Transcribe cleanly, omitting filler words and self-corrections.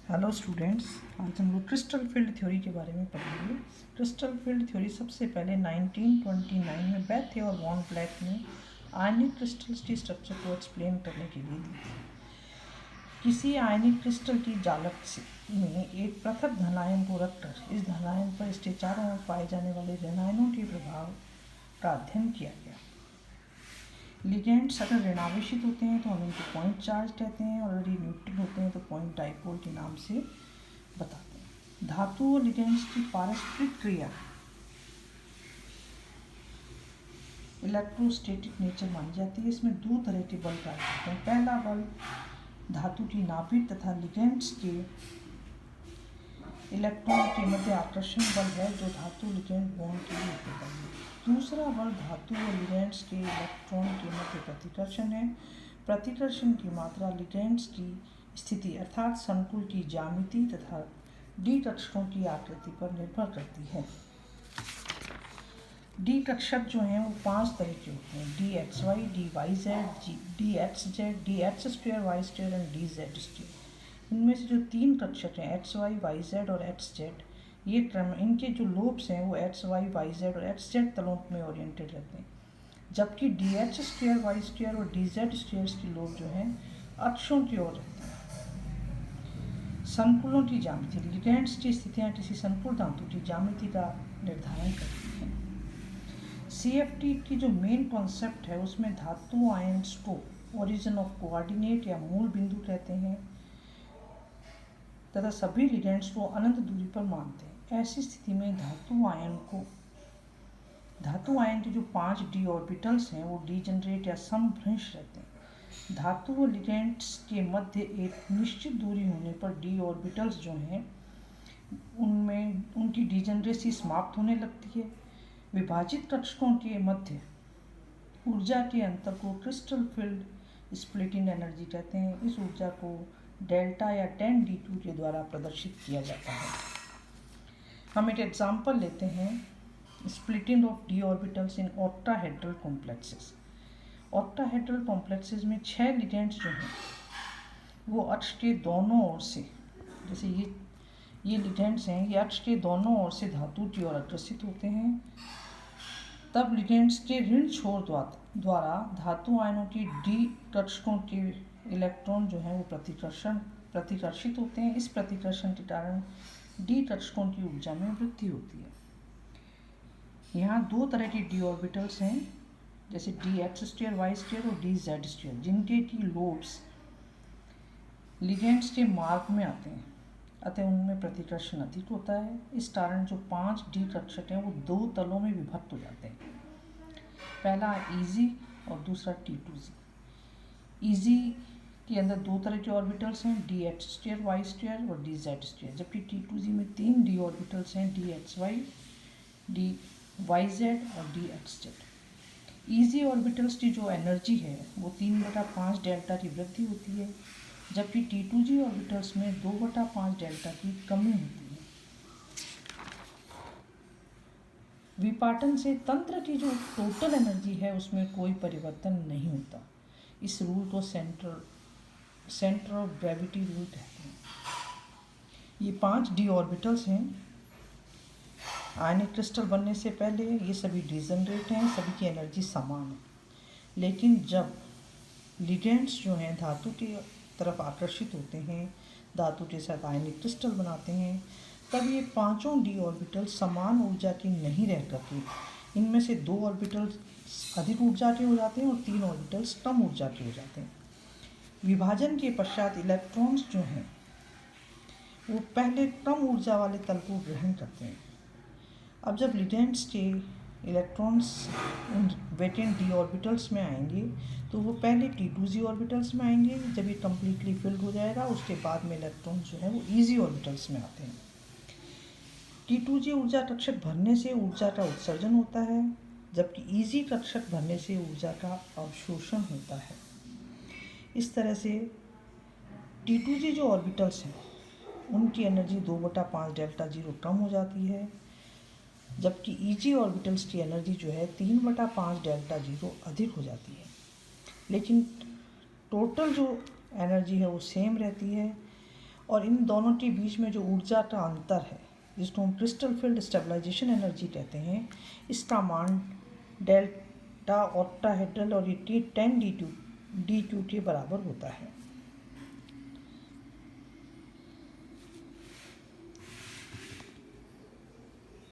Hello students, आज हम लोग क्रिस्टल फील्ड थ्योरी के बारे में पढ़ेंगे। क्रिस्टल फील्ड थ्योरी सबसे पहले 1929 में बेथ और वॉन ब्लैक ने आयनिक क्रिस्टल्स की स्ट्रक्चर को एक्सप्लेन करने के लिए दी थी। किसी आयनिक क्रिस्टल की जालक में एक पृथक धनायन को रखकर इस धनायन पर इसके चारों ओर पाए जाने वाले ऋणायनों के प्रभाव का अध्ययन किया गया। लिगेंड्स अगर ऋणावेशित होते हैं तो हम इनको पॉइंट चार्ज कहते हैं, और अगर ये न्यूट्रल होते हैं तो पॉइंट डाइपोल के नाम से बताते हैं। धातु और लिगेंड्स की पारस्परिक क्रिया इलेक्ट्रोस्टैटिक नेचर मानी जाती है। इसमें दो तरह के बल कार्य करते हैं। पहला बल धातु की नाभिक तथा लिगेंड्स के इलेक्ट्रॉन के मध्य आकर्षण बल है, जो धातु लिगेंड बॉन्ड के लिए होता है। दूसरा बल धातु और लिगेंड्स के इलेक्ट्रॉन के मध्य प्रतिकर्षण है। प्रतिकर्षण की मात्रा लिगेंड्स की स्थिति अर्थात संकुल की ज्यामिति तथा डी कक्षकों की आकृति पर निर्भर करती है। डी कक्षक जो हैं वो 5 तरह के होते हैं: D x Y, D Y z, d x z, d x square Y square and d Z square. इनमें से जो 3 कक्षक हैं एक्स वाई वाई जेड और एक्स जेड, ये क्रम इनके जो लोब्स हैं वो एक्स वाई वाई जेड और एक्स जेड तलों में ओरिएंटेड रहते हैं, जबकि d x square Y square और डी जेड स्क्वायर की लोब जो हैं अक्षों की ओर रहते हैं। संकुलों की ज्यामिति लिगेंड्स की स्थितियाँ किसी संकुल धातु की ज्यामिति का निर्धारण करती हैं। CFT की जो मेन कॉन्सेप्ट है उसमें धातु आयन्स को ओरिजिन ऑफ कोऑर्डिनेट या मूल बिंदु कहते हैं तथा सभी लिगेंड्स को अनंत दूरी पर मानते हैं। ऐसी स्थिति में धातु आयन के जो 5 डी ऑर्बिटल्स हैं वो डीजनरेट या समभ्रंश रहते हैं। धातु और लिगेंड्स के मध्य एक निश्चित दूरी होने पर डी ऑर्बिटल्स जो हैं उनमें उनकी डीजनरेसी समाप्त होने लगती है। विभाजित कक्षकों के मध्य ऊर्जा के अंतर को क्रिस्टल फील्ड स्प्लिटिंग एनर्जी कहते हैं। इस ऊर्जा को डेल्टा या 10d2 के द्वारा प्रदर्शित किया जाता है। हम एक एग्जाम्पल लेते हैं, splitting of D orbitals in octahedral complexes. Octahedral complexes में 6 लिगेंड्स जो हैं वो अक्ष के दोनों ओर से, जैसे ये लिगेंड्स हैं, ये अक्ष के दोनों ओर से धातु की ओर अग्रसित होते हैं। तब लिगेंड्स के ऋण छोर द्वारा धातु आयनों की डी कक्षकों के इलेक्ट्रॉन जो हैं वो प्रतिकर्षित होते हैं। इस प्रतिकर्षण के कारण डी कक्षकों की ऊर्जा में वृद्धि होती है। यहाँ 2 तरह के डी ऑर्बिटल्स हैं, जैसे d x square Y square और डी जेड स्क्वायर, जिनके की लोब्स लिगेंड्स के मार्ग में आते हैं, अतः उनमें प्रतिकर्षण अधिक होता है। इस कारण जो 5 डी कक्षक हैं वो 2 तलों में विभक्त हो जाते हैं। पहला ईजी और दूसरा T2Z। ईजी के अंदर 2 तरह के ऑर्बिटल्स हैं, D x square Y square और डी जेड स्क्वायर, जबकि T2Z में 3 डी ऑर्बिटल्स हैं, D x Y, D Y Z और D x Z. E G orbitals की जो एनर्जी है वो 3/5 डेल्टा की वृद्धि होती है, जबकि T2G ऑर्बिटल्स में 2/5 डेल्टा की कमी होती है। विपाटन से तंत्र की जो टोटल एनर्जी है उसमें कोई परिवर्तन नहीं होता। इस रूल को सेंटर ऑफ ग्रेविटी रूल कहते हैं। ये 5 डी ऑर्बिटल्स हैं। आयनिक क्रिस्टल बनने से पहले ये सभी डिजनरेट हैं, सभी की एनर्जी समान है। लेकिन जब लिगेंड्स जो हैं धातु की तरफ आकर्षित होते हैं, धातु के साथ आयनिक क्रिस्टल बनाते हैं, तब ये 5 डी ऑर्बिटल समान ऊर्जा के नहीं रह करके इनमें से 2 ऑर्बिटल्स अधिक ऊर्जा के हो जाते हैं और 3 ऑर्बिटल्स कम ऊर्जा के हो जाते हैं। विभाजन के पश्चात इलेक्ट्रॉन्स जो हैं वो पहले कम ऊर्जा वाले तल को ग्रहण करते हैं। अब जब लिगेंड्स के इलेक्ट्रॉन्स उन वेकेंट डी ऑर्बिटल्स में आएंगे तो वो पहले T2Z ऑर्बिटल्स में आएंगे। जब ये कम्प्लीटली फिल्ड हो जाएगा उसके बाद में इलेक्ट्रॉन जो है वो ईजी ऑर्बिटल्स में आते हैं। T2Z ऊर्जा कक्षक भरने से ऊर्जा का उत्सर्जन होता है, जबकि ईजी कक्षक भरने से ऊर्जा का अवशोषण होता है। इस तरह से T2Z जो ऑर्बिटल्स हैं उनकी एनर्जी 2/5 डेल्टा जीरो कम हो जाती है, जबकि ईजी ऑर्बिटल्स की एनर्जी जो है 3/5 डेल्टा जीरो अधिक हो जाती है। लेकिन टोटल जो एनर्जी है वो सेम रहती है और इन दोनों के बीच में जो ऊर्जा का अंतर है जिसको हम क्रिस्टल फील्ड स्टेबलाइजेशन एनर्जी कहते हैं, इसका मान डेल्टा ऑक्टाहेड्रल और ये T10 D2 के बराबर होता है।